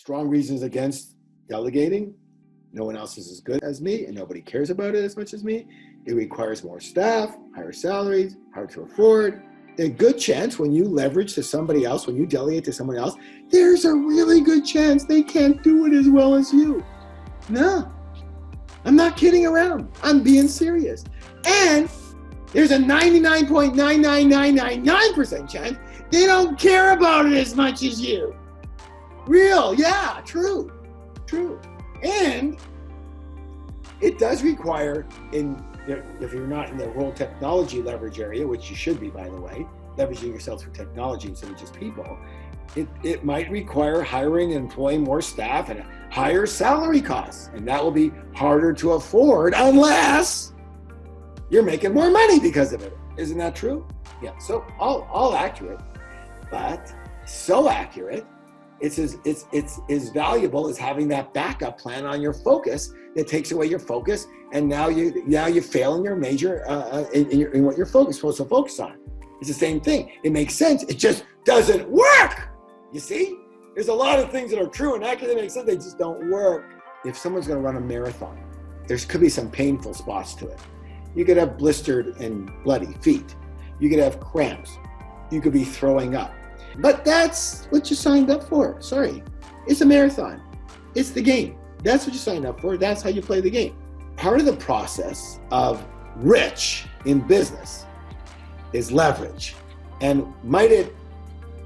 strong reasons against delegating. No one else is as good as me, and nobody cares about it as much as me. It requires more staff, higher salaries, hard to afford. A good chance when you leverage to somebody else, when you delegate to someone else, there's a really good chance they can't do it as well as you. No, I'm not kidding around. I'm being serious. And there's a 99.99999% chance they don't care about it as much as you. Real, yeah, true. And it does require, if you're not in the whole technology leverage area, which you should be, by the way, leveraging yourself through technology instead of just people, it might require hiring and employing more staff and higher salary costs. And that will be harder to afford unless you're making more money because of it. Isn't that true? Yeah, so all accurate, but so accurate, it's as valuable as having that backup plan on your focus that takes away your focus, and now you fail in your major in what you're supposed to focus on. It's the same thing. It makes sense. It just doesn't work. You see, there's a lot of things that are true and accurate that make sense. They just don't work. If someone's going to run a marathon, there could be some painful spots to it. You could have blistered and bloody feet. You could have cramps. You could be throwing up. But that's what you signed up for. Sorry. It's a marathon. It's the game. That's what you signed up for. That's how you play the game. Part of the process of rich in business is leverage. And might it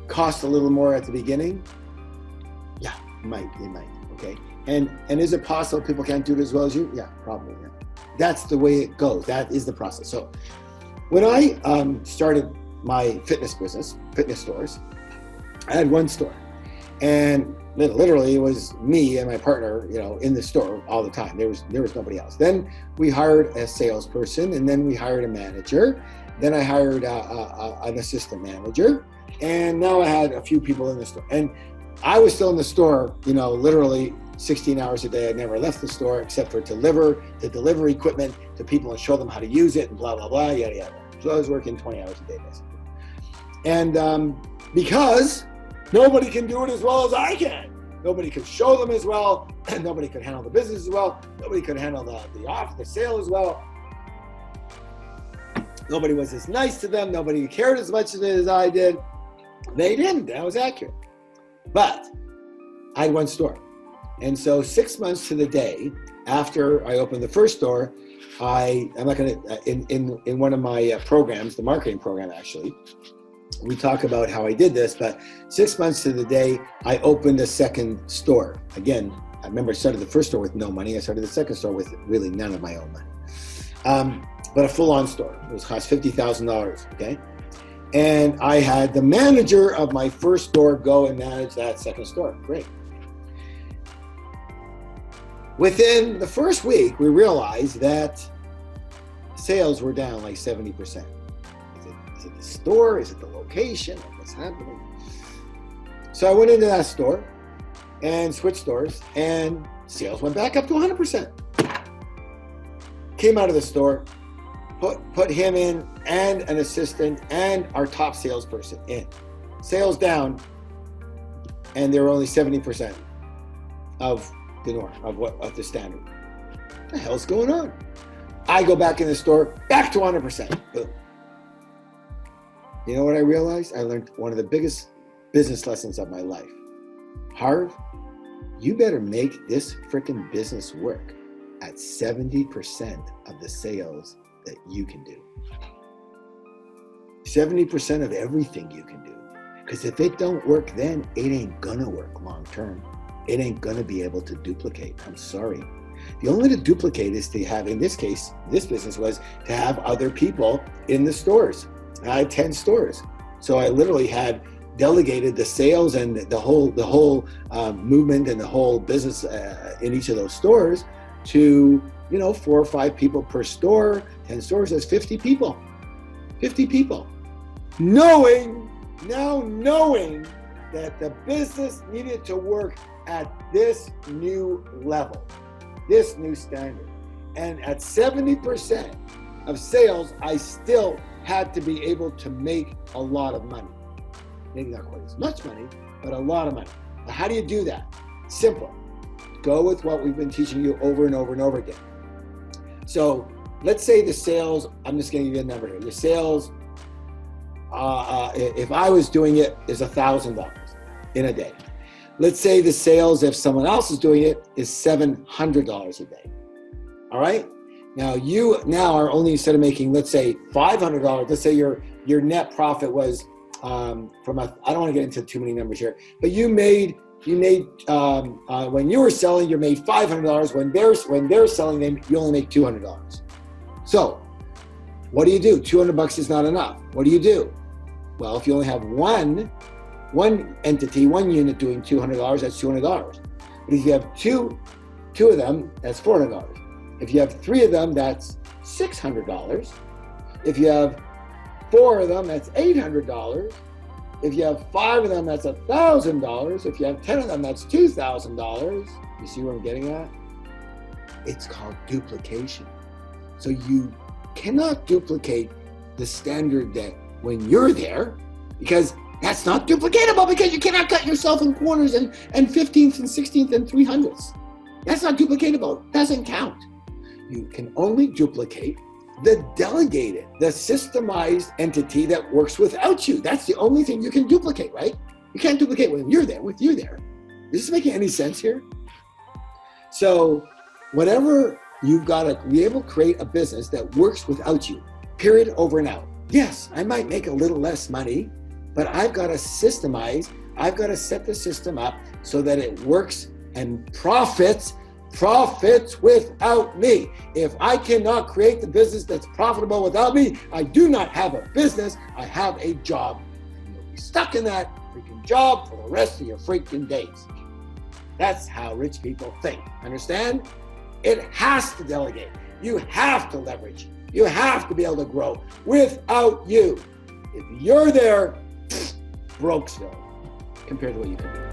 cost a little more at the beginning? Yeah, it might, okay? And is it possible people can't do it as well as you? Yeah, probably, yeah. That's the way it goes. That is the process. So when I started my fitness business, fitness stores, I had one store. And literally it was me and my partner, in the store all the time. There was nobody else. Then we hired a salesperson, and then we hired a manager. Then I hired an assistant manager, and now I had a few people in the store. And I was still in the store, literally 16 hours a day. I never left the store except for to deliver equipment to people and show them how to use it and blah, blah, blah, yada, yada. So I was working 20 hours a day, basically. And because nobody can do it as well as I can. Nobody could show them as well. Nobody could handle the business as well. Nobody could handle the sale as well. Nobody was as nice to them. Nobody cared as much as I did. They didn't. That was accurate. But I had one store. And so 6 months to the day after I opened the first store, I'm not going to, in one of my programs, the marketing program actually, we talk about how I did this, but 6 months to the day, I opened a second store. Again, I remember I started the first store with no money. I started the second store with really none of my own money. But a full-on store. It was cost $50,000, okay? And I had the manager of my first store go and manage that second store. Great. Within the first week, we realized that sales were down like 70%. Is it the store? Is it the location? What's happening? So I went into that store and switched stores, and sales went back up to 100%. Came out of the store, put him in and an assistant and our top salesperson in. Sales down, and they were only 70% of the norm, of the standard. What the hell's going on? I go back in the store, back to 100%. Boom. You know what I realized? I learned one of the biggest business lessons of my life. Harv, you better make this freaking business work at 70% of the sales that you can do. 70% of everything you can do. Because if it don't work then, it ain't gonna work long term. It ain't gonna be able to duplicate. I'm sorry. The only way to duplicate is to have, in this case, this business was to have other people in the stores. I had 10 stores. So I literally had delegated the sales and the whole movement and the whole business in each of those stores to 4 or 5 people per store. 10 stores, that's 50 people. 50 people. Knowing that the business needed to work at this new level, this new standard. And at 70% of sales, I still had to be able to make a lot of money. Maybe not quite as much money, but a lot of money. How do you do that? Simple. Go with what we've been teaching you over and over and over again. So let's say the sales, I'm just going to give you a number here. The sales, if I was doing it, is $1,000 in a day. Let's say the sales, if someone else is doing it, is $700 a day. All right? Now you are only, instead of making, let's say $500, let's say your net profit was I don't want to get into too many numbers here, but you made when you were selling, you made $500. When they're selling them, you only make $200. So what do you do? $200 is not enough. What do you do? Well, if you only have one entity, one unit doing $200, that's $200. But if you have two of them, that's $400. If you have 3 of them, that's $600. If you have 4 of them, that's $800. If you have 5 of them, that's $1,000. If you have 10 of them, that's $2,000. You see where I'm getting at? It's called duplication. So you cannot duplicate the standard that when you're there, because that's not duplicatable, because you cannot cut yourself in corners and 15th and 16th and 300ths. That's not duplicatable. It doesn't count. You can only duplicate the delegated, the systemized entity that works without you. That's the only thing you can duplicate, right? You can't duplicate when you're there, with you there. Is this making any sense here? So whatever, you've got to be able to create a business that works without you, period, over and out. Yes, I might make a little less money, but I've got to systemize, I've got to set the system up so that it works and profits without me. If I cannot create the business that's profitable without me, I do not have a business, I have a job. And you'll be stuck in that freaking job for the rest of your freaking days. That's how rich people think. Understand? It has to delegate. You have to leverage. You have to be able to grow without you. If you're there, Brokesville compared to what you can do.